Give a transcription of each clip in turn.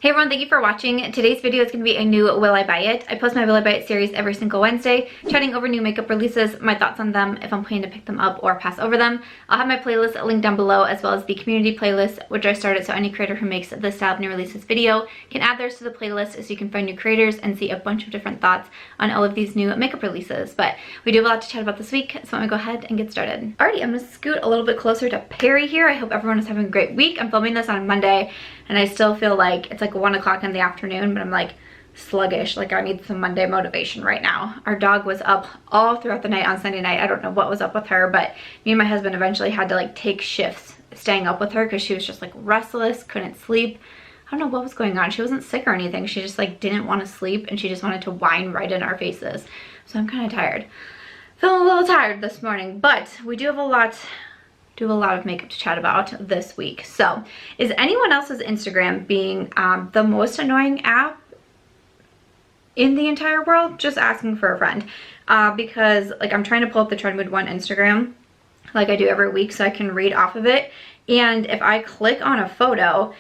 Hey everyone, thank you for watching. Today's video is going to be a new Will I Buy It. I post my Will I Buy It series every single Wednesday, chatting over new makeup releases, my thoughts on them, if I'm planning to pick them up or pass over them. I'll have my playlist linked down below, as well as the community playlist, which I started so any creator who makes this style of new releases video can add theirs to the playlist so you can find new creators and see a bunch of different thoughts on all of these new makeup releases. But we do have a lot to chat about this week, so I'm going to go ahead and get started. Alrighty, I'm going to scoot a little bit closer to Perry here. I hope everyone is having a great week. I'm filming this on Monday, and I still feel like it's like 1 o'clock in the afternoon, but I'm like sluggish. Like I need some Monday motivation right now. Our dog was up all throughout the night on Sunday night. I don't know what was up with her, but me and my husband eventually had to like take shifts staying up with her because she was just like restless, couldn't sleep. I don't know what was going on. She wasn't sick or anything. She just like didn't want to sleep, and she just wanted to whine right in our faces. So I'm kind of tired. Feeling a little tired this morning, but we do have a lot of makeup to chat about this week. So, is anyone else's Instagram being the most annoying app in the entire world? Just asking for a friend. Because like I'm trying to pull up the Trend Mood 1 Instagram like I do every week so I can read off of it. And if I click on a photo,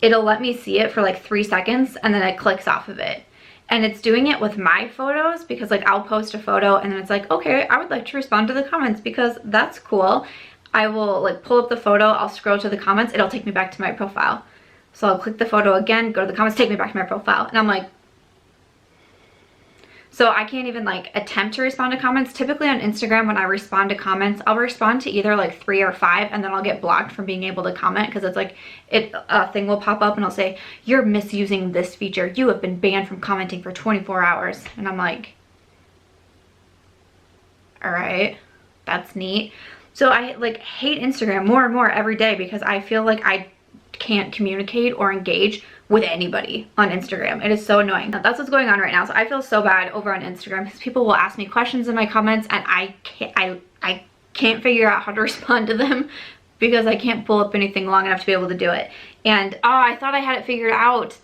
it'll let me see it for like 3 seconds and then it clicks off of it. And it's doing it with my photos because like I'll post a photo and then it's like, okay, I would like to respond to the comments because that's cool. I will like pull up the photo, I'll scroll to the comments, it'll take me back to my profile. So I'll click the photo again, go to the comments, take me back to my profile. And I'm like, so I can't even like attempt to respond to comments. Typically on Instagram, when I respond to comments, I'll respond to either like 3 or 5 and then I'll get blocked from being able to comment because it's like a thing will pop up and I'll say, you're misusing this feature. You have been banned from commenting for 24 hours. And I'm like, all right, that's neat. So I like hate Instagram more and more every day because I feel like I can't communicate or engage with anybody on Instagram. It is so annoying. That's what's going on right now. So I feel so bad over on Instagram because people will ask me questions in my comments and I can't figure out how to respond to them because I can't pull up anything long enough to be able to do it. And oh, I thought I had it figured out.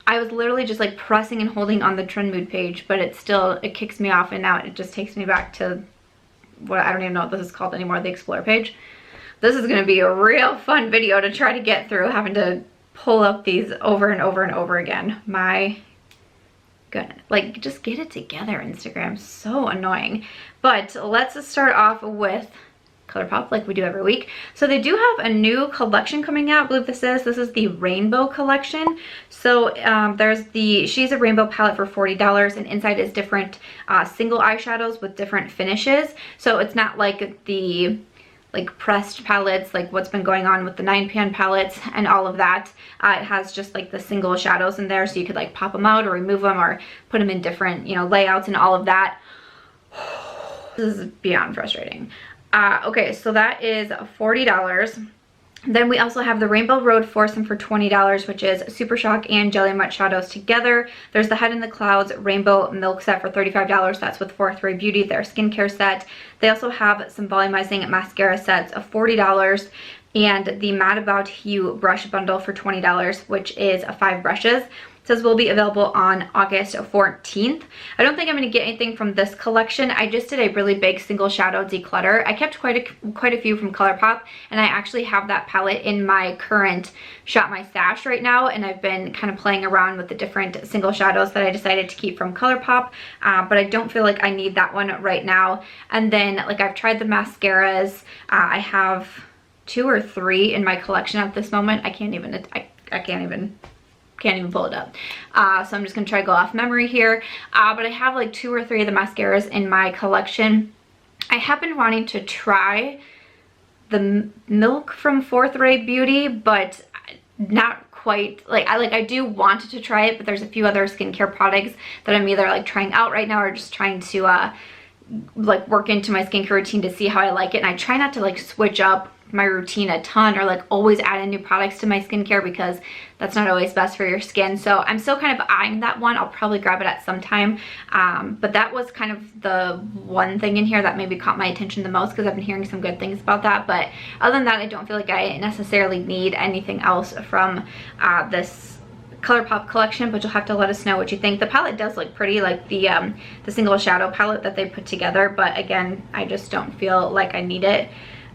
I was literally just like pressing and holding on the Trend Mood page, but it kicks me off and now it just takes me back to what I don't even know what this is called anymore, the Explore page. This is going to be a real fun video to try to get through, having to pull up these over and over and over again. My goodness, like just get it together, Instagram. So annoying. But let's start off with Colourpop like we do every week. So they do have a new collection coming out. I believe this is the Rainbow collection. So there's the She's a Rainbow palette for $40, and inside is different single eyeshadows with different finishes. So it's not like the pressed palettes, like what's been going on with the 9pan palettes and all of that. It has just like the single shadows in there, so you could like pop them out or remove them or put them in different, you know, layouts and all of that. This is beyond frustrating. Okay, so that is $40. Then we also have the Rainbow Road Foursome for $20, which is Super Shock and Jelly Matte shadows together. There's the Head in the Clouds Rainbow Milk set for $35. That's with Forthray Beauty, their skincare set. They also have some volumizing mascara sets of $40 and the Mad About Hue brush bundle for $20, which is 5 brushes. Says will be available on August 14th. I don't think I'm going to get anything from this collection. I just did a really big single shadow declutter. I kept quite a few from Colourpop, and I actually have that palette in my current Shop My Stash right now, and I've been kind of playing around with the different single shadows that I decided to keep from Colourpop, but I don't feel like I need that one right now. And then like I've tried the mascaras. I have 2 or 3 in my collection at this moment. I can't even pull it up. So I'm just gonna try to go off memory here. But I have like 2 or 3 of the mascaras in my collection. I have been wanting to try the Milk from Forthray Beauty, but not quite. I do want to try it, but there's a few other skincare products that I'm either like trying out right now or just trying to like work into my skincare routine to see how I like it. And I try not to like switch up my routine a ton or like always add in new products to my skincare because that's not always best for your skin. So I'm still kind of eyeing that one. I'll probably grab it at some time. But that was kind of the one thing in here that maybe caught my attention the most because I've been hearing some good things about that. But other than that, I don't feel like I necessarily need anything else from this Colourpop collection, but you'll have to let us know what you think. The palette does look pretty, like the single shadow palette that they put together, but again, I just don't feel like I need it.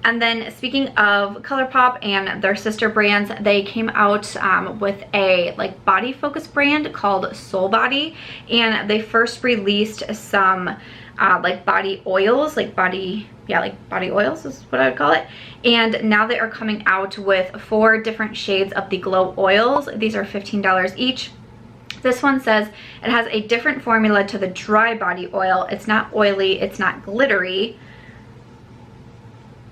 And then speaking of Colourpop and their sister brands, they came out with a like body focus brand called Soul Body, and they first released some like body oils, like body oils is what I would call it. And now they are coming out with 4 different shades of the Glow oils. These are $15 each. This one says it has a different formula to the dry body oil. It's not oily, it's not glittery.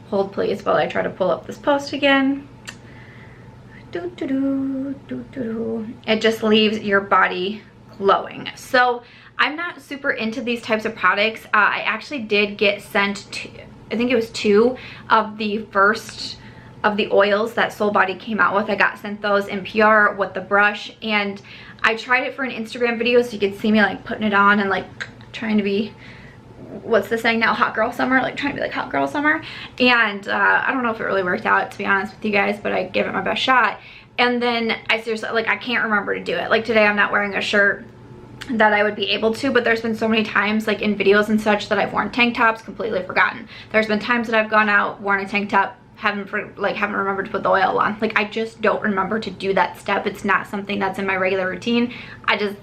Hold please while I try to pull up this post again. It just leaves your body glowing. So I'm not super into these types of products. I actually did get sent to, I think it was 2 of the first of the oils that Soul Body came out with. I got sent those in PR with the brush, and I tried it for an Instagram video so you could see me like putting it on and like trying to be, what's the saying now, hot girl summer, like trying to be like hot girl summer. And I don't know if it really worked out, to be honest with you guys, but I gave it my best shot. And then I seriously, like, I can't remember to do it. Like today I'm not wearing a shirt that I would be able to, but there's been so many times like in videos and such that I've worn tank tops, completely forgotten. There's been times that I've gone out, worn a tank top, haven't remembered to put the oil on. Like I just don't remember to do that step. It's not something that's in my regular routine. I just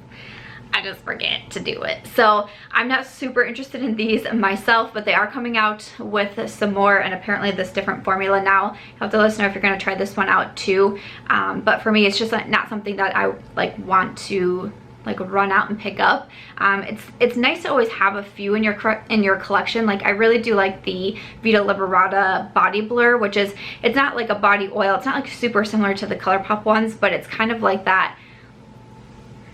forget to do it. So I'm not super interested in these myself, but they are coming out with some more, and apparently this different formula now. You'll have to let us know if you're going to try this one out too. But for me, it's just not something that I like want to like run out and pick up. It's nice to always have a few in your collection. Like I really do like the Vita Liberata Body Blur, which is, it's not like a body oil. It's not like super similar to the Colourpop ones, but it's kind of like that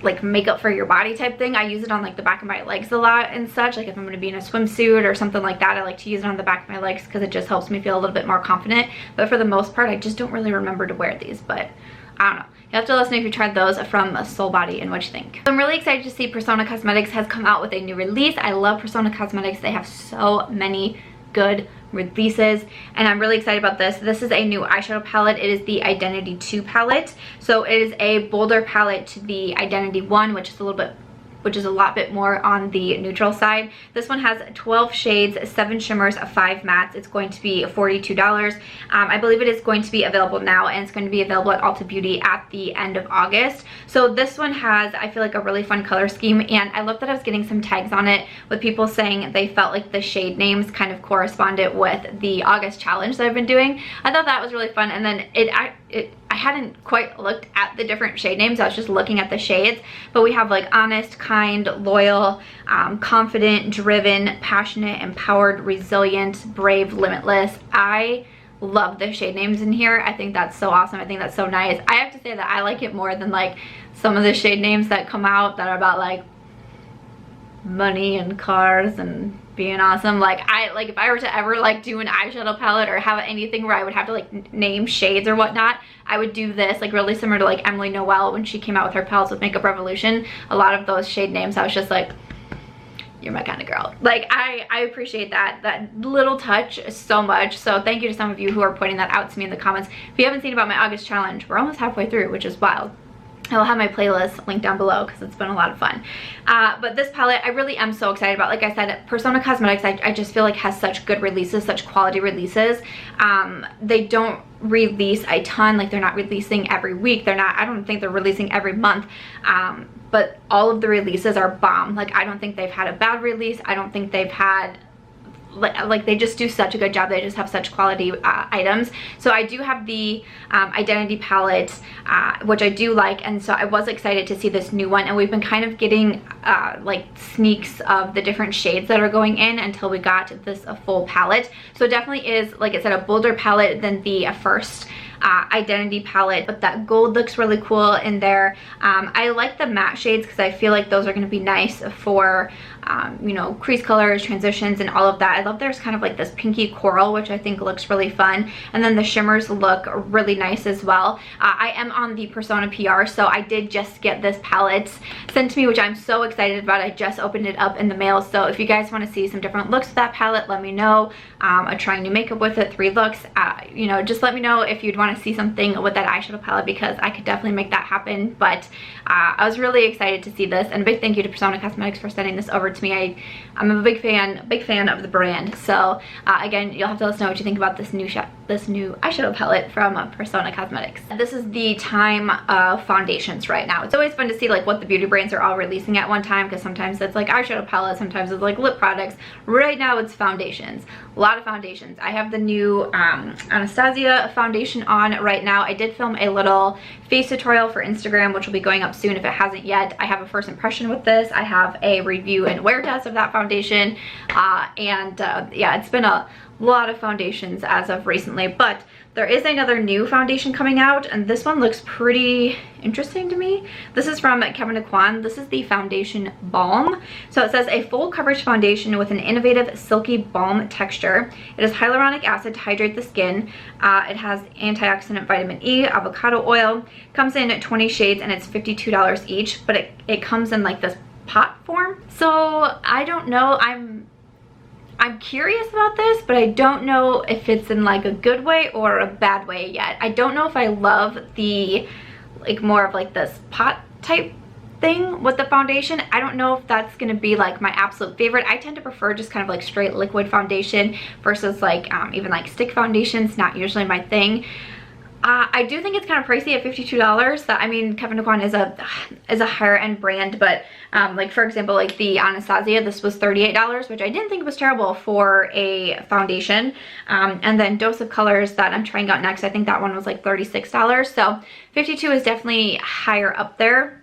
like makeup for your body type thing. I use it on like the back of my legs a lot and such. Like if I'm going to be in a swimsuit or something like that, I like to use it on the back of my legs because it just helps me feel a little bit more confident. But for the most part, I just don't really remember to wear these, but I don't know. You have to let us know if you tried those from Soul Body and what you think. So I'm really excited to see Persona Cosmetics has come out with a new release. I love Persona Cosmetics. They have so many good releases, and I'm really excited about this. This is a new eyeshadow palette. It is the Identity 2 palette. So it is a bolder palette to the Identity 1, which is a lot bit more on the neutral side. This one has 12 shades, 7 shimmers, 5 mattes. It's going to be $42. I believe it is going to be available now, and it's going to be available at Ulta Beauty at the end of August. So this one has, I feel like, a really fun color scheme, and I love that I was getting some tags on it with people saying they felt like the shade names kind of corresponded with the August challenge that I've been doing. I thought that was really fun, and then I hadn't quite looked at the different shade names. I was just looking at the shades, but we have like honest, kind, loyal, confident, driven, passionate, empowered, resilient, brave, limitless. I love the shade names in here. I think that's so awesome. I think that's so nice. I have to say that I like it more than like some of the shade names that come out that are about like money and cars and being awesome. Like if I were to ever like do an eyeshadow palette or have anything where I would have to like name shades or whatnot, I would do this, like really similar to like Emily Noel when she came out with her palettes with Makeup Revolution. A lot of those shade names, I was just like, you're my kind of girl. Like I appreciate that little touch so much. So thank you to some of you who are pointing that out to me in the comments. If you haven't seen about my August challenge, we're almost halfway through, which is wild. I will have my playlist linked down below because it's been a lot of fun. But this palette I really am so excited about. Like I said, Persona Cosmetics I just feel like has such good releases, such quality releases. They don't release a ton. Like they're not releasing every week. I don't think they're releasing every month. But all of the releases are bomb. Like I don't think they've had a bad release. I don't think they've had like they just do such a good job. They just have such quality items. So I do have the Identity palette, which I do like, and so I was excited to see this new one, and we've been kind of getting like sneaks of the different shades that are going in until we got this full palette. So it definitely is, like I said, a bolder palette than the first Identity palette, but that gold looks really cool in there. I like the matte shades because I feel like those are going to be nice for you know, crease colors, transitions, and all of that. I love there's kind of like this pinky coral, which I think looks really fun, and then the shimmers look really nice as well. I am on the Persona PR, so I did just get this palette sent to me, which I'm so excited about. I just opened it up in the mail, so if you guys want to see some different looks of that palette, let me know. I'm trying new makeup with it, 3 looks. You know, just let me know if you'd want to want to see something with that eyeshadow palette because I could definitely make that happen. But I was really excited to see this, and a big thank you to Persona Cosmetics for sending this over to me. I'm a big fan of the brand. So again, you'll have to let us know what you think about this new eyeshadow palette from Persona Cosmetics. This is the time of foundations right now. It's always fun to see like what the beauty brands are all releasing at one time, because sometimes it's like eyeshadow palettes, sometimes it's like lip products. Right now it's foundations. A lot of foundations. I have the new Anastasia foundation on right now. I did film a little face tutorial for Instagram, which will be going up soon if it hasn't yet. I have a first impression with this. I have a review and wear test of that foundation. Yeah, it's been a lot of foundations as of recently, but there is another new foundation coming out, and this one looks pretty interesting to me. This is from KEvyn Aucoin. This is the foundation balm. So it says a full coverage foundation with an innovative silky balm texture. It has hyaluronic acid to hydrate the skin. It has antioxidant vitamin E, avocado oil. Comes in 20 shades and it's $52 each, but it comes in like this pot form. So I don't know, I'm curious about this, but I don't know if it's in like a good way or a bad way yet. I don't know if I love the like more of like this pot type thing with the foundation. I don't know if that's gonna be like my absolute favorite. I tend to prefer just kind of like straight liquid foundation versus like even like stick foundations. Not usually my thing. I do think it's kind of pricey at $52. I mean, KEvyn Aucoin is a higher end brand, but like for example, like the Anastasia, this was $38, which I didn't think was terrible for a foundation. And then Dose of Colors that I'm trying out next, I think that one was like $36. So 52 is definitely higher up there.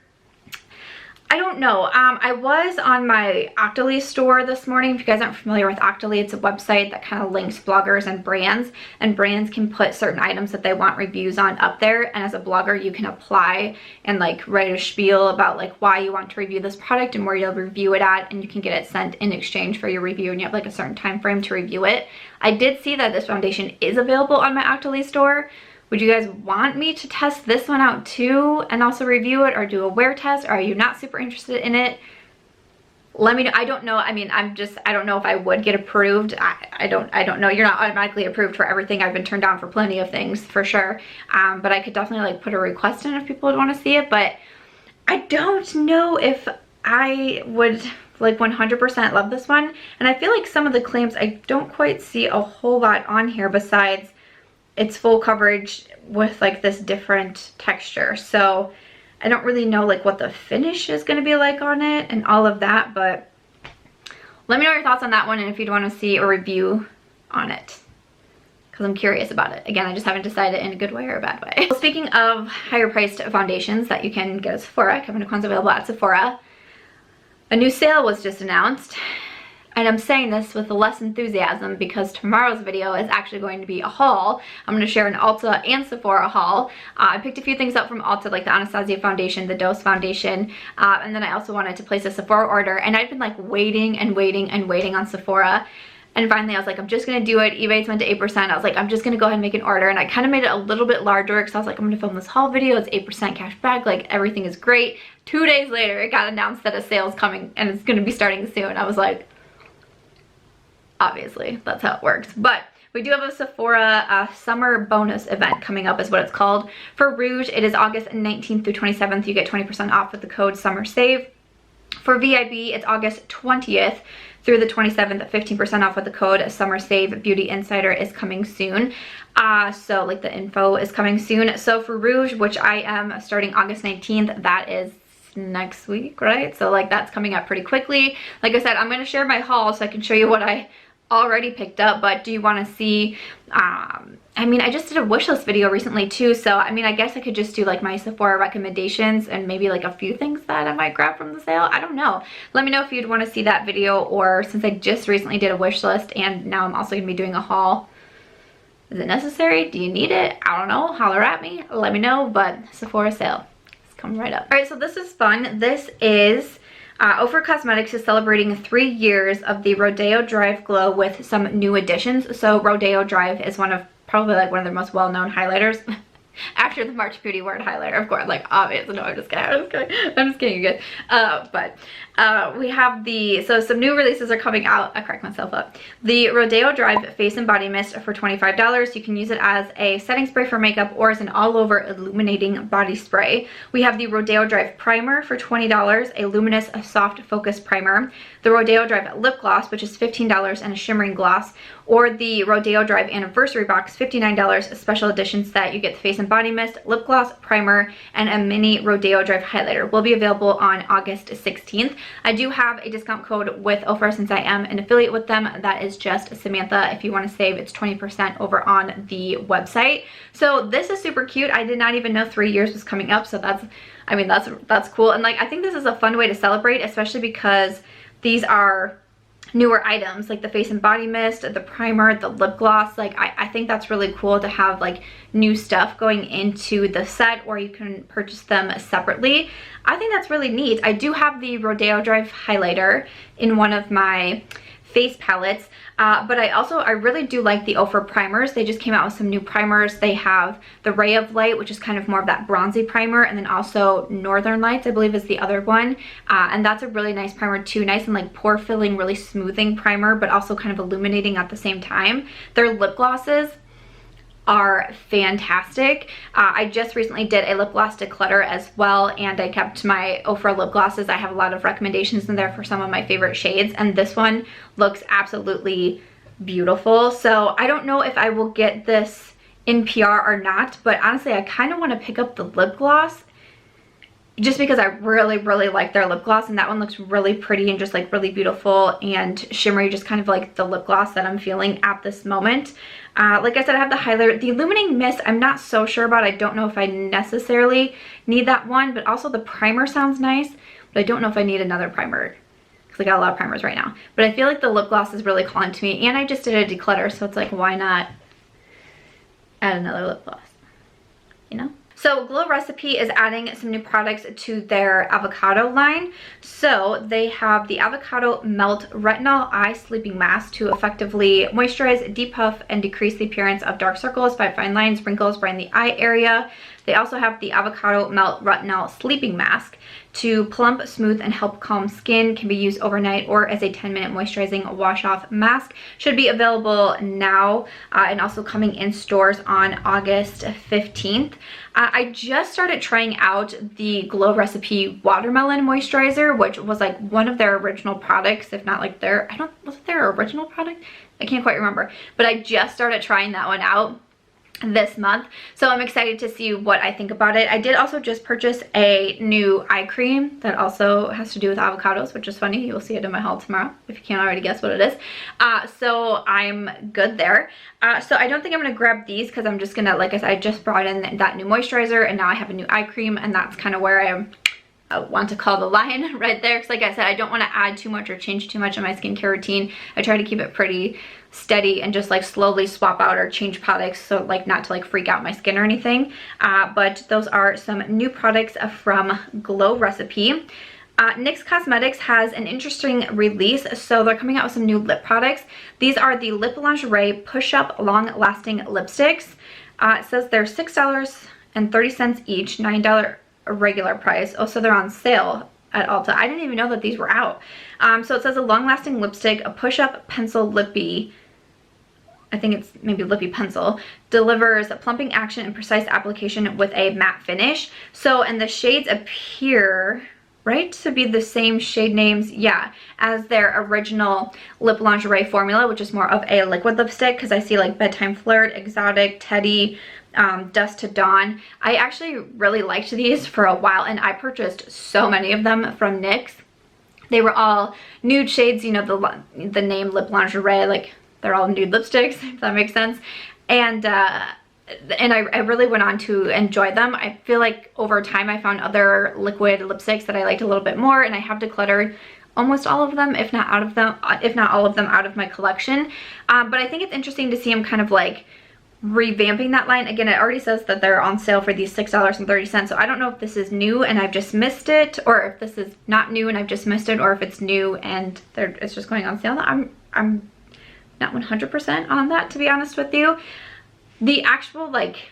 I don't know. I was on my Octoly store this morning. If you guys aren't familiar with Octoly, it's a website that kind of links bloggers and brands can put certain items that they want reviews on up there. And as a blogger, you can apply and like write a spiel about like why you want to review this product and where you'll review it at, and you can get it sent in exchange for your review, and you have like a certain time frame to review it. I did see that this foundation is available on my Octoly store. Would you guys want me to test this one out too and also review it, or do a wear test? Or are you not super interested in it? Let me know. I don't know. I mean, I don't know if I would get approved. I don't know. You're not automatically approved for everything. I've been turned down for plenty of things for sure. But I could definitely like put a request in if people would want to see it. But I don't know if I would like 100% love this one. And I feel like some of the claims, I don't quite see a whole lot on here besides it's full coverage with like this different texture. So I don't really know like what the finish is going to be like on it and all of that, but let me know your thoughts on that one and if you'd want to see a review on it, because I'm curious about it. Again, I just haven't decided in a good way or a bad way. Well, speaking of higher priced foundations that you can get at Sephora, KEvyn Aucoin's available at Sephora. A new sale was just announced. And I'm saying this with less enthusiasm because tomorrow's video is actually going to be a haul. I'm going to share an Ulta and Sephora haul. I picked a few things up from Ulta, like the Anastasia foundation, the Dose foundation, and then I also wanted to place a Sephora order. And I'd been like waiting on Sephora. And finally I was like, I'm just going to do it. Ebates went to 8%. I was like, I'm just going to go ahead and make an order. And I kind of made it a little bit larger because I was like, I'm going to film this haul video. It's 8% cash back. Like everything is great. 2 days later, it got announced that a sale's coming and it's going to be starting soon. I was like, obviously, that's how it works. But we do have a Sephora summer bonus event coming up is what it's called. For Rouge, it is August 19th through 27th. You get 20% off with the code summersave. For VIB, it's August 20th through the 27th, 15% off with the code summersave. Beauty Insider is coming soon. So like the info is coming soon. So for Rouge, which I am starting August 19th, that is next week, right? So like that's coming up pretty quickly. Like I said, I'm going to share my haul so I can show you what I already picked up. But do you want to see I mean, I just did a wish list video recently too, so I mean, I guess I could just do like my Sephora recommendations and maybe like a few things that I might grab from the sale. I don't know. Let me know if you'd want to see that video, or since I just recently did a wish list and now I'm also going to be doing a haul, is it necessary? Do you need it? I don't know. Holler at me. Let me know. But Sephora sale is coming right up. All right, so this is fun. This is Ofra Cosmetics is celebrating 3 years of the Rodeo Drive Glow with some new additions. So Rodeo Drive is probably like one of their most well-known highlighters. After the March Beauty Word highlighter, of course, like obvious. No, I'm just kidding. I'm just kidding, you guys. But We have so some new releases are coming out. I cracked myself up. The Rodeo Drive Face and Body Mist for $25. You can use it as a setting spray for makeup or as an all-over illuminating body spray. We have the Rodeo Drive Primer for $20, a luminous soft focus primer. The Rodeo Drive Lip Gloss, which is $15, and a shimmering gloss. Or the Rodeo Drive Anniversary Box, $59, a special edition set. You get the face and body mist, lip gloss, primer, and a mini Rodeo Drive highlighter. Will be available on August 16th. I do have a discount code with Ofra since I am an affiliate with them. That is just Samantha. If you want to save, it's 20% over on the website. So this is super cute. I did not even know 3 years was coming up. So that's cool. And like, I think this is a fun way to celebrate, especially because these are newer items like the face and body mist, the primer, the lip gloss. Like I think that's really cool to have like new stuff going into the set, or you can purchase them separately. I think that's really neat. I do have the Rodeo Drive highlighter in one of my face palettes, but I really do like the Ofra primers. They just came out with some new primers. They have the Ray of Light, which is kind of more of that bronzy primer, and then also Northern Lights, I believe, is the other one, and that's a really nice primer too. Nice and like pore filling, really smoothing primer, but also kind of illuminating at the same time. Their lip glosses are fantastic. I just recently did a lip gloss declutter as well, and I kept my Ofra lip glosses. I have a lot of recommendations in there for some of my favorite shades, and this one looks absolutely beautiful. So I don't know if I will get this in PR or not, but honestly I kind of want to pick up the lip gloss just because I really like their lip gloss, and that one looks really pretty and just like really beautiful and shimmery, just kind of like the lip gloss that I'm feeling at this moment. Like I said, I have the highlighter. The illuminating mist I'm not so sure about. I don't know if I necessarily need that one, but also the primer sounds nice, but I don't know if I need another primer because I got a lot of primers right now. But I feel like the lip gloss is really calling to me, and I just did a declutter, so it's like, why not add another lip gloss, you know? So Glow Recipe is adding some new products to their Avocado line. So they have the Avocado Melt Retinol Eye Sleeping Mask to effectively moisturize, depuff, and decrease the appearance of dark circles, fine lines, wrinkles around the eye area. They also have the Avocado Melt Retinol Sleeping Mask to plump, smooth, and help calm skin. Can be used overnight or as a 10-minute moisturizing wash-off mask. Should be available now and also coming in stores on August 15th. I just started trying out the Glow Recipe Watermelon Moisturizer, which was like one of their original products, if not like was it their original product? I can't quite remember, but I just started trying that one out this month, so I'm excited to see what I think about it. I did also just purchase a new eye cream that also has to do with avocados, which is funny. You'll see it in my haul tomorrow if you can't already guess what it is. So I'm good there. So I don't think I'm gonna grab these because I'm just gonna, like I said, I just brought in that new moisturizer, and now I have a new eye cream, and that's kind of where I want to call the line right there, because like I said, I don't want to add too much or change too much in my skincare routine. I try to keep it pretty steady and just like slowly swap out or change products, so like not to like freak out my skin or anything. But those are some new products from Glow Recipe. NYX Cosmetics has an interesting release, so they're coming out with some new lip products. These are the Lip Lingerie Push-Up Long Lasting Lipsticks. It says they're $6.30 each, $9 regular price. Oh, so they're on sale at Ulta. I didn't even know that these were out. So it says a long-lasting lipstick, a push-up pencil lippy, I think it's maybe lippy pencil, delivers plumping action and precise application with a matte finish. So, and the shades appear, right, to be the same shade names, yeah, as their original Lip Lingerie formula, which is more of a liquid lipstick, because I see like Bedtime Flirt, Exotic, Teddy, Dusk to Dawn. I actually really liked these for a while, and I purchased so many of them from NYX. They were all nude shades, you know, the name Lip Lingerie, like they're all nude lipsticks, if that makes sense. And I really went on to enjoy them. I feel like over time I found other liquid lipsticks that I liked a little bit more, and I have decluttered almost all of them, if not all of them out of my collection. But I think it's interesting to see them kind of like revamping that line. Again, it already says that they're on sale for these $6.30, so I don't know if this is new and I've just missed it, or if this is not new and I've just missed it, or if it's new and it's just going on sale. I'm not 100% on that, to be honest with you. The actual like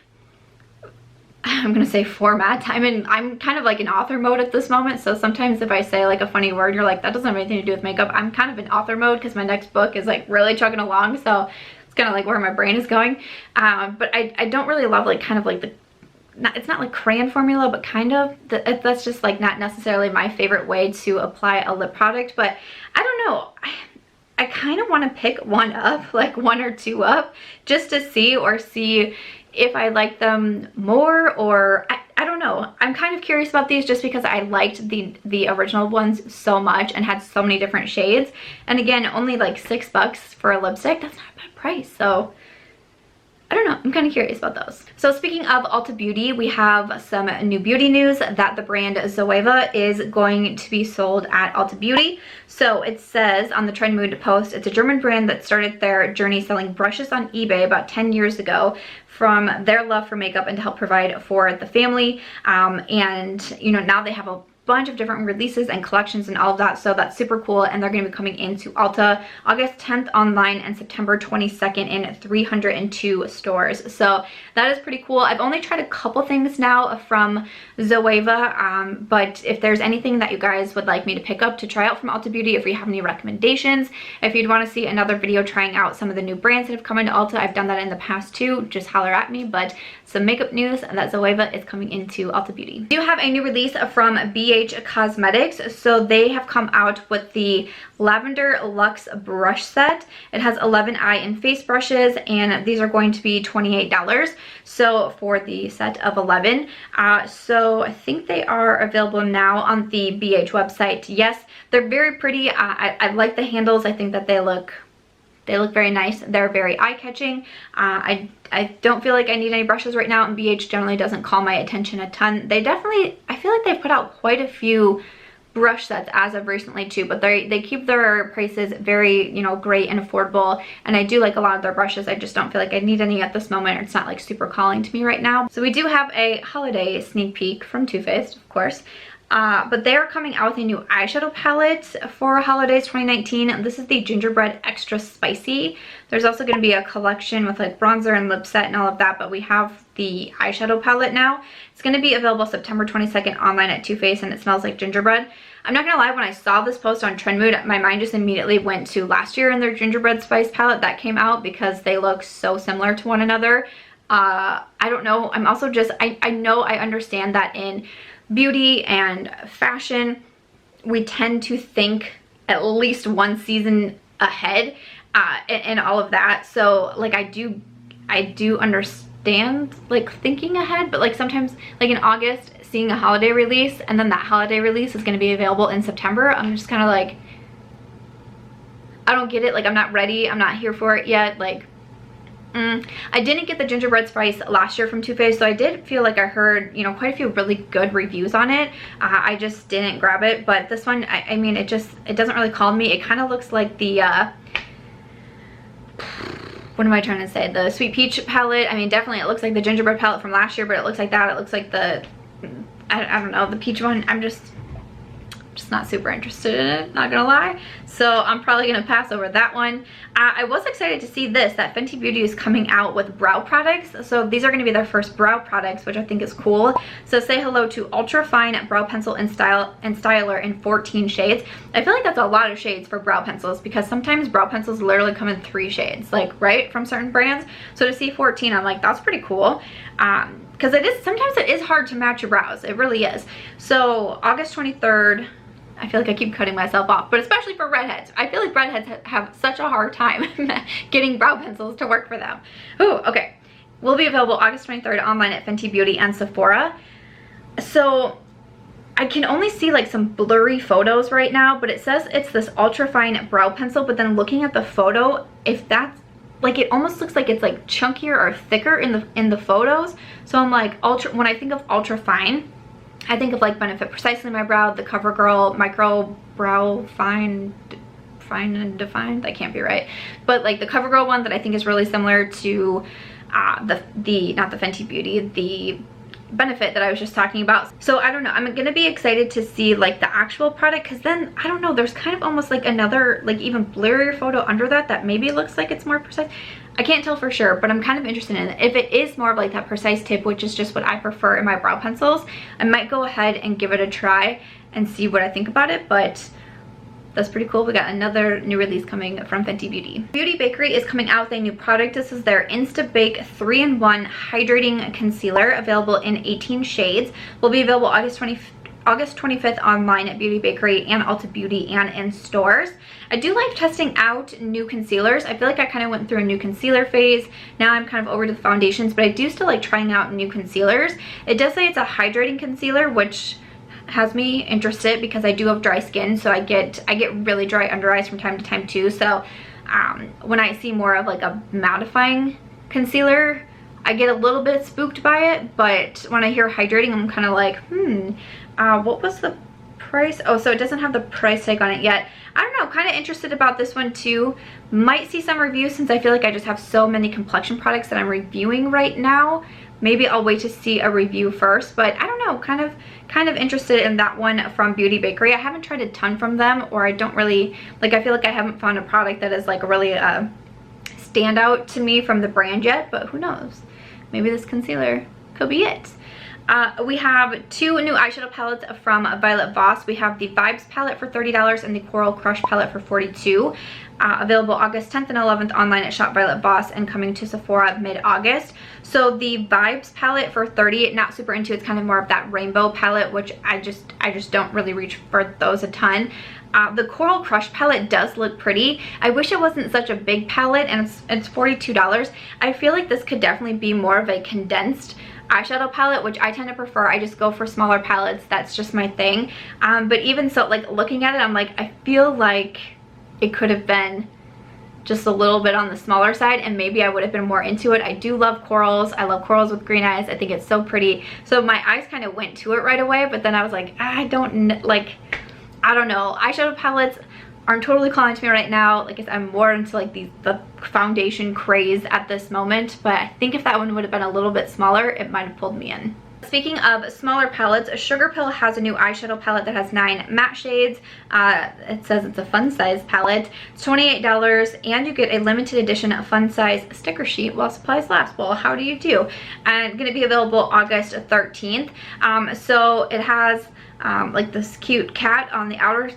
I'm gonna say format. I'm kind of like in author mode at this moment, so sometimes if I say like a funny word, you're like, that doesn't have anything to do with makeup. I'm kind of in author mode because my next book is like really chugging along, so it's kind of like where my brain is going. But I don't really love like kind of like the, it's not like crayon formula, but kind of, that's just like not necessarily my favorite way to apply a lip product. But I don't know, I kind of want to pick one up, like one or two up, just to see if I like them more, or I don't know. I'm kind of curious about these just because I liked the original ones so much and had so many different shades. And again, only like $6 for a lipstick, that's not a bad price. So I don't know, I'm kind of curious about those. So speaking of Ulta Beauty, we have some new beauty news that the brand Zoeva is going to be sold at Ulta Beauty. So it says on the Trend Mood post, it's a German brand that started their journey selling brushes on eBay about 10 years ago from their love for makeup and to help provide for the family. And you know, now they have a bunch of different releases and collections and all of that, so that's super cool. And they're going to be coming into Ulta August 10th online and September 22nd in 302 stores. So that is pretty cool. I've only tried a couple things now from Zoeva, but if there's anything that you guys would like me to pick up to try out from Ulta Beauty, if you have any recommendations, if you'd want to see another video trying out some of the new brands that have come into Ulta, I've done that in the past too, just holler at me. But some makeup news that Zoeva is coming into Ulta Beauty. We do have a new release from BH Cosmetics. So they have come out with the Lavender Luxe brush set. It has 11 eye and face brushes, and these are going to be $28. So for the set of 11. So I think they are available now on the BH website. Yes, they're very pretty. I like the handles. I think that they look very nice. They're very eye-catching. I don't feel like I need any brushes right now, and BH generally doesn't call my attention a ton. They definitely, I feel like they've put out quite a few brush sets as of recently too, but they keep their prices very, you know, great and affordable, and I do like a lot of their brushes. I just don't feel like I need any at this moment. It's not like super calling to me right now. So we do have a holiday sneak peek from Too Faced, of course. But they are coming out with a new eyeshadow palette for holidays 2019. This is the Gingerbread Extra Spicy. There's also going to be a collection with like bronzer and lip set and all of that, but we have the eyeshadow palette now. It's going to be available September 22nd online at Too Faced, and it smells like gingerbread. I'm not going to lie, when I saw this post on Trend Mood, my mind just immediately went to last year and their Gingerbread Spice palette that came out because they look so similar to one another. I don't know. I'm also just, I know, I understand that in beauty and fashion, we tend to think at least one season ahead and all of that. So like I do understand like thinking ahead, but like sometimes like in August seeing a holiday release and then that holiday release is going to be available in September, I'm just kind of like, I don't get it. Like I'm not ready. I'm not here for it yet. Like I didn't get the Gingerbread Spice last year from Too Faced, so I did feel like I heard, you know, quite a few really good reviews on it. I just didn't grab it, but this one, I mean, it doesn't really call me. It kind of looks like the, what am I trying to say? The Sweet Peach palette. I mean, definitely it looks like the Gingerbread palette from last year, but it looks like that. It looks like the, I don't know, the peach one. I'm just not super interested in it, not gonna lie. So I'm probably gonna pass over that one. I was excited to see this, that Fenty Beauty is coming out with brow products. So these are gonna be their first brow products, which I think is cool. So say hello to Ultra Fine Brow Pencil and Styler in 14 shades. I feel like that's a lot of shades for brow pencils because sometimes brow pencils literally come in 3 shades, like, right, from certain brands. So to see 14, I'm like, that's pretty cool. Because sometimes it is hard to match your brows. It really is. So August 23rd, I feel like I keep cutting myself off, but especially for redheads. I feel like redheads have such a hard time getting brow pencils to work for them. Ooh, okay. Will be available August 23rd online at Venti Beauty and Sephora. So I can only see like some blurry photos right now, but it says it's this ultra fine brow pencil, but then looking at the photo, if that's like, it almost looks like it's like chunkier or thicker in the photos. So I'm like, when I think of ultra fine, I think of like Benefit Precisely My Brow, the CoverGirl Micro Brow Fine and Defined. That can't be right. But like the CoverGirl one that I think is really similar to not the Fenty Beauty, the Benefit that I was just talking about. So I don't know. I'm gonna be excited to see like the actual product, because then I don't know, there's kind of almost like another like even blurrier photo under that maybe looks like it's more precise. I can't tell for sure, but I'm kind of interested in it. If it is more of like that precise tip, which is just what I prefer in my brow pencils, I might go ahead and give it a try and see what I think about it, but that's pretty cool. We got another new release coming from Fenty Beauty. Beauty Bakerie is coming out with a new product. This is their InstaBake 3-in-1 Hydrating Concealer, available in 18 shades. Will be available August 25th online at Beauty Bakerie and Ulta Beauty and in stores. I do like testing out new concealers. I feel like I kind of went through a new concealer phase. Now I'm kind of over to the foundations, but I do still like trying out new concealers. It does say it's a hydrating concealer, which has me interested because I do have dry skin, so I get really dry under eyes from time to time too. So when I see more of like a mattifying concealer, I get a little bit spooked by it, but when I hear hydrating, I'm kind of like, what was the price? Oh, so it doesn't have the price tag on it yet. I don't know, kind of interested about this one too. Might see some reviews since I feel like I just have so many complexion products that I'm reviewing right now. Maybe I'll wait to see a review first, but I don't know, kind of interested in that one from Beauty Bakerie. I haven't tried a ton from them, or I don't really, like, I feel like I haven't found a product that is like really a standout to me from the brand yet, but who knows? Maybe this concealer could be it. We have two new eyeshadow palettes from Voss. We have the Vibes palette for $30 and the Coral Crush palette for $42. Available August 10th and 11th online at Shop Violet Voss and coming to Sephora mid-August. So the Vibes palette for $30, not super into. It's kind of more of that rainbow palette, which I just don't really reach for those a ton. The Coral Crush palette does look pretty. I wish it wasn't such a big palette, and it's $42. I feel like this could definitely be more of a condensed eyeshadow palette, which I tend to prefer. I just go for smaller palettes. That's just my thing. But even so, like, looking at it, I'm like, I feel like it could have been just a little bit on the smaller side, and maybe I would have been more into it. I do love corals. I love corals with green eyes. I think it's so pretty. So my eyes kind of went to it right away, but then I was like, I don't know. Eyeshadow palettes aren't totally calling to me right now. Like I said, I'm more into like the foundation craze at this moment, but I think if that one would have been a little bit smaller, it might have pulled me in. Speaking of smaller palettes, Sugarpill has a new eyeshadow palette that has 9 matte shades. It says it's a fun size palette. It's $28, and you get a limited edition fun size sticker sheet while supplies last. Well, how do you do? And going to be available August 13th. So it has like this cute cat on the outer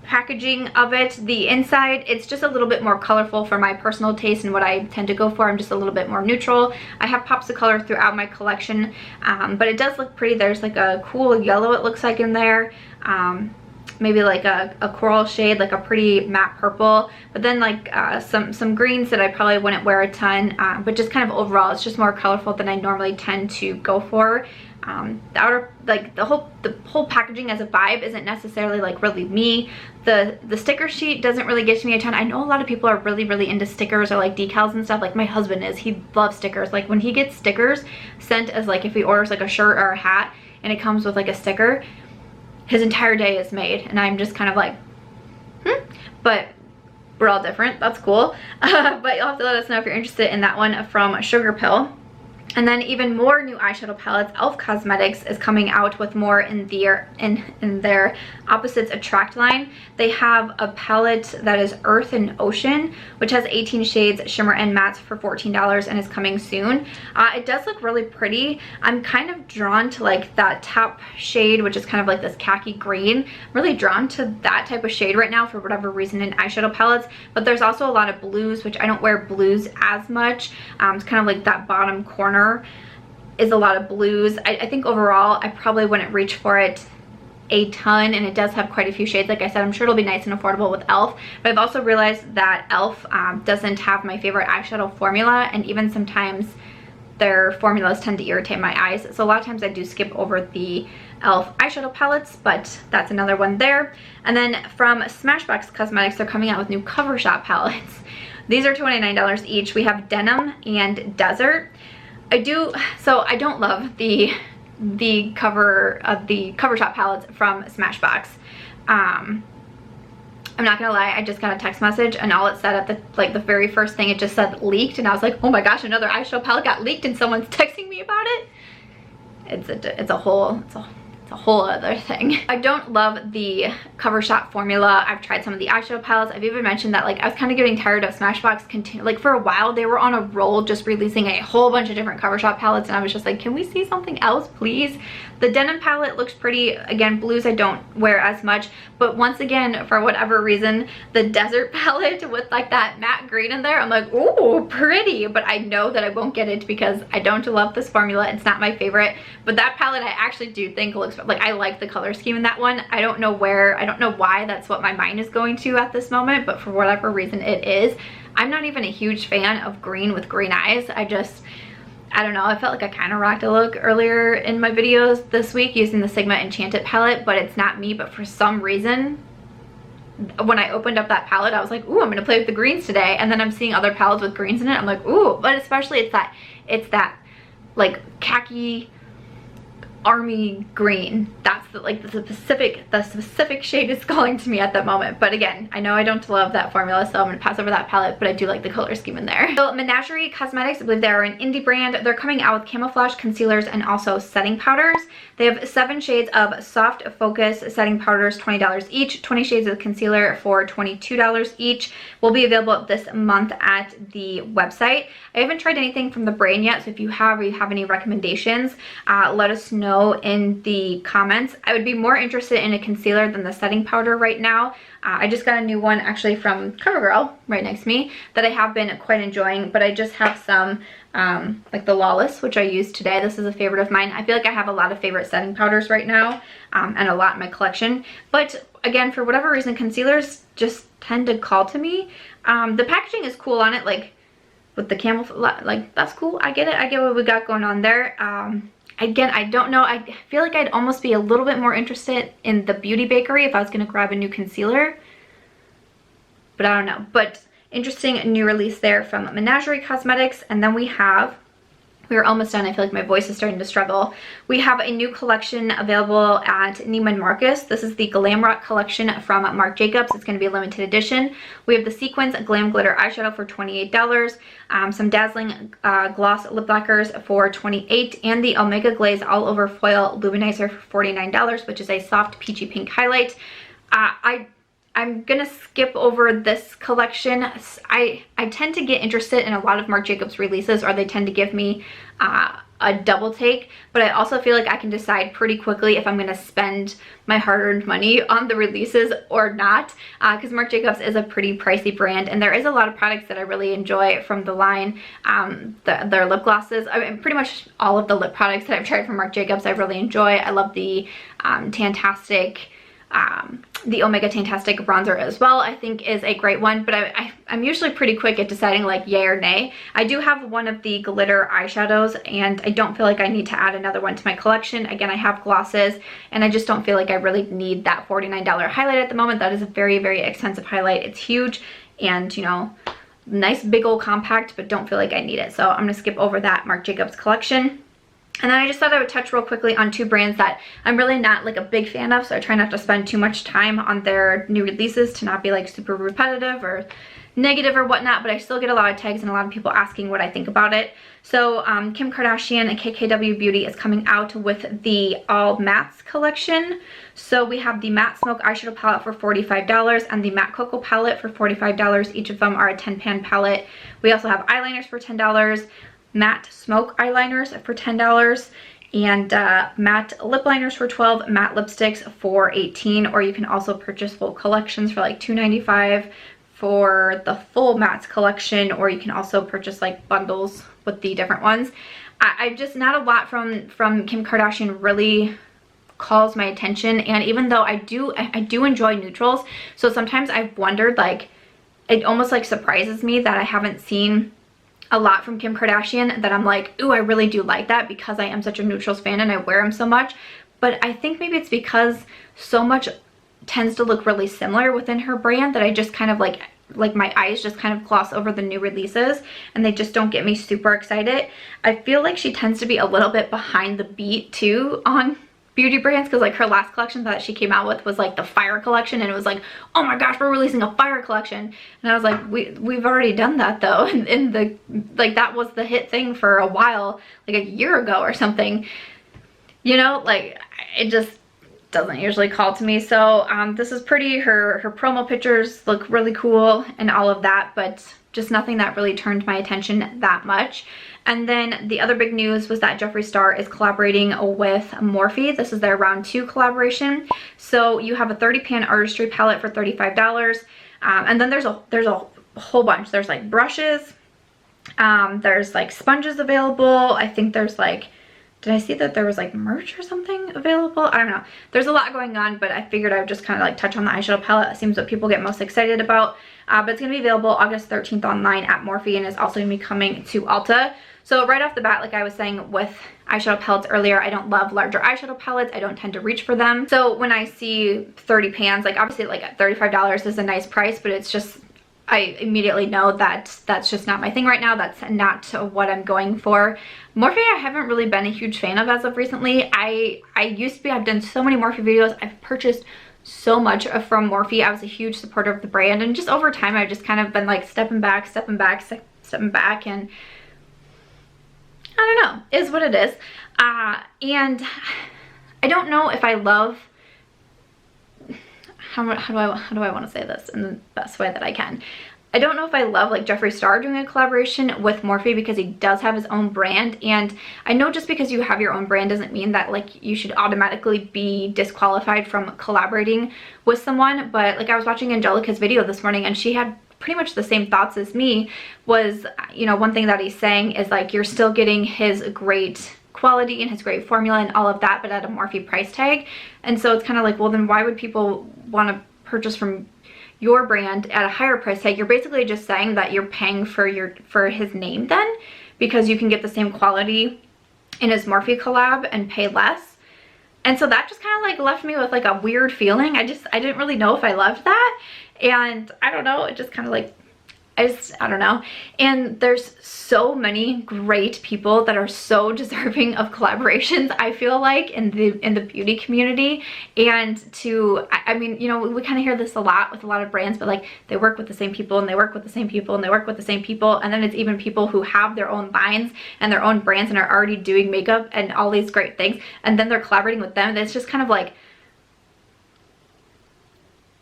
packaging of it. The inside, it's just a little bit more colorful for my personal taste and what I tend to go for. I'm just a little bit more neutral. I have pops of color throughout my collection, but it does look pretty. There's like a cool yellow, it looks like, in there. Maybe like a coral shade, like a pretty matte purple, but then like some greens that I probably wouldn't wear a ton, but just kind of overall, it's just more colorful than I normally tend to go for. The outer, like the whole packaging as a vibe isn't necessarily like really me. The sticker sheet doesn't really get to me a ton. I know a lot of people are really into stickers or like decals and stuff. Like my husband is, he loves stickers. Like when he gets stickers sent as like if he orders like a shirt or a hat and it comes with like a sticker, his entire day is made, and I'm just kind of like, but we're all different. That's cool. But you'll have to let us know if you're interested in that one from Sugarpill. And then even more new eyeshadow palettes. e.l.f. Cosmetics is coming out with more in their Opposites Attract line. They have a palette that is Earth and Ocean, which has 18 shades, shimmer and mattes, for $14 and is coming soon. It does look really pretty. I'm kind of drawn to like that top shade, which is kind of like this khaki green. I'm really drawn to that type of shade right now for whatever reason in eyeshadow palettes. But there's also a lot of blues, which I don't wear blues as much. It's kind of like that bottom corner is a lot of blues. I think overall I probably wouldn't reach for it a ton, and it does have quite a few shades. Like I said, I'm sure it'll be nice and affordable with e.l.f. But I've also realized that e.l.f. Doesn't have my favorite eyeshadow formula, and even sometimes their formulas tend to irritate my eyes. So a lot of times I do skip over the e.l.f. eyeshadow palettes, but that's another one there. And then from Smashbox Cosmetics, they're coming out with new Cover Shop palettes. These are $29 each. We have Denim and Desert. I don't love the Cover Shop palettes from Smashbox. I'm not gonna lie, I just got a text message and all it said at the very first thing, it just said leaked, and I was like, oh my gosh, another eyeshadow palette got leaked and someone's texting me about it. It's a whole it's a whole other thing. I don't love the Cover Shop formula. I've tried some of the eyeshadow palettes. I've even mentioned that like I was kind of getting tired of Smashbox. Like for a while they were on a roll just releasing a whole bunch of different Cover Shop palettes, and I was just like, can we see something else please? The denim palette looks pretty. Again, blues I don't wear as much, but once again, for whatever reason, the desert palette with like that matte green in there, I'm like, ooh, pretty, but I know that I won't get it because I don't love this formula. It's not my favorite, but that palette I actually do think looks like, I like the color scheme in that one. I don't know why that's what my mind is going to at this moment, but for whatever reason it is. I'm not even a huge fan of green with green eyes. I don't know, I felt like I kind of rocked a look earlier in my videos this week using the Sigma Enchanted palette, but it's not me. But for some reason, when I opened up that palette, I was like, ooh, I'm gonna play with the greens today. And then I'm seeing other palettes with greens in it. I'm like, ooh, but especially it's that like khaki army green. That's the specific shade is calling to me at that moment. But again, I know I don't love that formula, so I'm gonna pass over that palette, but I do like the color scheme in there. So Menagerie Cosmetics, I believe they're an indie brand. They're coming out with camouflage concealers and also setting powders. They have 7 shades of soft focus setting powders, $20 each, 20 shades of concealer for $22 each. Will be available this month at the website. I haven't tried anything from the brand yet, so if you have any recommendations, let us know in the comments. I would be more interested in a concealer than the setting powder right now. I just got a new one actually from CoverGirl right next to me that I have been quite enjoying, but I just have some like the Lawless, which I used today. This is a favorite of mine. I feel like I have a lot of favorite setting powders right now, and a lot in my collection. But again, for whatever reason, concealers just tend to call to me. The packaging is cool on it, like with the camouflage, like that's cool. I get it. I get what we got going on there. Again, I don't know. I feel like I'd almost be a little bit more interested in the Beauty Bakerie if I was going to grab a new concealer. But I don't know. But interesting new release there from Menagerie Cosmetics. And then we're almost done. I feel like my voice is starting to struggle. We have a new collection available at Neiman Marcus. This is the Glam Rock collection from Marc Jacobs. It's going to be a limited edition. We have the Sequins Glam Glitter Eyeshadow for $28, some Dazzling Gloss Lip Lacquers for $28, and the Omega Glaze All Over Foil Luminizer for $49, which is a soft peachy pink highlight. I'm gonna skip over this collection. I tend to get interested in a lot of Marc Jacobs releases, or they tend to give me a double take, but I also feel like I can decide pretty quickly if I'm gonna spend my hard-earned money on the releases or not, because Marc Jacobs is a pretty pricey brand, and there is a lot of products that I really enjoy from the line. Their lip glosses, I mean, pretty much all of the lip products that I've tried from Marc Jacobs I really enjoy. I love the the Omega Tantastic bronzer as well. I think is a great one, but I'm usually pretty quick at deciding like yay or nay. I do have one of the glitter eyeshadows, and I don't feel like I need to add another one to my collection. Again, I have glosses, and I just don't feel like I really need that $49 highlight at the moment. That is a very, very expensive highlight. It's huge and, you know, nice big old compact, but don't feel like I need it. So I'm gonna skip over that Marc Jacobs collection. And then I just thought I would touch real quickly on 2 brands that I'm really not like a big fan of, so I try not to spend too much time on their new releases to not be like super repetitive or negative or whatnot, but I still get a lot of tags and a lot of people asking what I think about it. So Kim Kardashian and KKW Beauty is coming out with the All Mattes collection. So we have the Matte Smoke Eyeshadow Palette for $45 and the Matte Cocoa Palette for $45. Each of them are a 10-pan palette. We also have eyeliners for $10. Matte Smoke eyeliners for $10, and matte lip liners for $12, matte lipsticks for $18, or you can also purchase full collections for like $2.95 for the full mattes collection, or you can also purchase like bundles with the different ones. I just, not a lot from Kim Kardashian really calls my attention, and even though I do enjoy neutrals, so sometimes I've wondered, like, it almost like surprises me that I haven't seen a lot from Kim Kardashian that I'm like, ooh, I really do like that, because I am such a neutrals fan and I wear them so much. But I think maybe it's because so much tends to look really similar within her brand that I just kind of like my eyes just kind of gloss over the new releases, and they just don't get me super excited. I feel like she tends to be a little bit behind the beat too on beauty brands, because like her last collection that she came out with was like the Fire collection, and it was like, oh my gosh, we're releasing a Fire collection, and I was like, we've already done that though, and the like that was the hit thing for a while, like a year ago or something. you know, like it just doesn't usually call to me. So this is pretty. Her promo pictures look really cool and all of that, but just nothing that really turned my attention that much. And then the other big news was that Jeffree Star is collaborating with Morphe. This is their round 2 collaboration. So you have a 30 pan artistry palette for $35. And then there's a whole bunch. There's like brushes, there's like sponges available. I think there's like, did I see that there was like merch or something available? I don't know. There's a lot going on, but I figured I would just kind of like touch on the eyeshadow palette. It seems what people get most excited about. But it's going to be available August 13th online at Morphe, and is also going to be coming to Ulta. So right off the bat, like I was saying with eyeshadow palettes earlier, I don't love larger eyeshadow palettes. I don't tend to reach for them. So when I see 30 pans, like obviously like $35 is a nice price, but it's just, I immediately know that that's just not my thing right now. That's not what I'm going for. Morphe I haven't really been a huge fan of as of recently. I used to be. I've done so many Morphe videos. I've purchased so much from Morphe. I was a huge supporter of the brand, and just over time I've just kind of been like stepping back, and I don't know, is what it is. And I don't know if I love, how do I want to say this in the best way that I can. I don't know if I love like Jeffree Star doing a collaboration with Morphe, because he does have his own brand, and I know just because you have your own brand doesn't mean that like you should automatically be disqualified from collaborating with someone. But like I was watching Angelica's video this morning, and she had pretty much the same thoughts as me. Was, you know, one thing that he's saying is like you're still getting his great quality and his great formula and all of that, but at a Morphe price tag. And so it's kind of like, well, then why would people want to purchase from your brand at a higher price tag? You're basically just saying that you're paying for his name then, because you can get the same quality in his Morphe collab and pay less. And so that just kind of like left me with like a weird feeling. I didn't really know if I loved that. And I don't know, it just kind of like, I don't know. And there's so many great people that are so deserving of collaborations, I feel like, in the beauty community. And I mean, you know, we kind of hear this a lot with a lot of brands, but like they work with the same people, and they work with the same people, and they work with the same people. And then it's even people who have their own lines and their own brands and are already doing makeup and all these great things, and then they're collaborating with them. And it's just kind of like,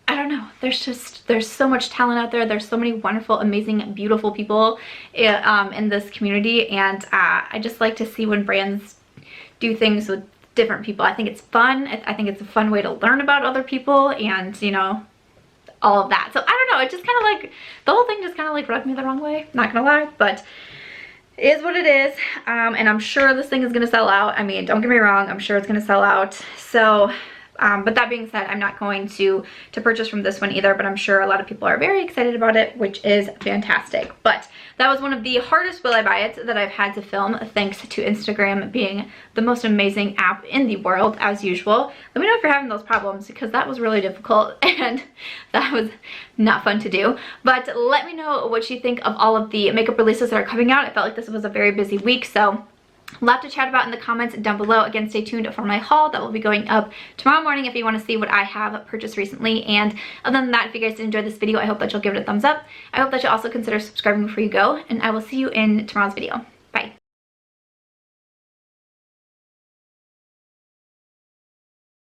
I don't know, there's so much talent out there. There's so many wonderful, amazing, beautiful people in this community, and I just like to see when brands do things with different people. I think it's fun. I think it's a fun way to learn about other people, and you know, all of that. So I don't know, it just kind of like, the whole thing just kind of like rubbed me the wrong way, not gonna lie, but it is what it is. And I'm sure this thing is gonna sell out. I mean, don't get me wrong, I'm sure it's gonna sell out. So but that being said, I'm not going to purchase from this one either, but I'm sure a lot of people are very excited about it, which is fantastic. But that was one of the hardest will I buy it that I've had to film, thanks to Instagram being the most amazing app in the world, as usual. Let me know if you're having those problems, because that was really difficult and that was not fun to do. But let me know what you think of all of the makeup releases that are coming out. I felt like this was a very busy week, so a lot to chat about in the comments down below. Again, stay tuned for my haul that will be going up tomorrow morning if you want to see what I have purchased recently. And other than that, if you guys did enjoy this video, I hope that you'll give it a thumbs up. I hope that you'll also consider subscribing before you go, and I will see you in tomorrow's video.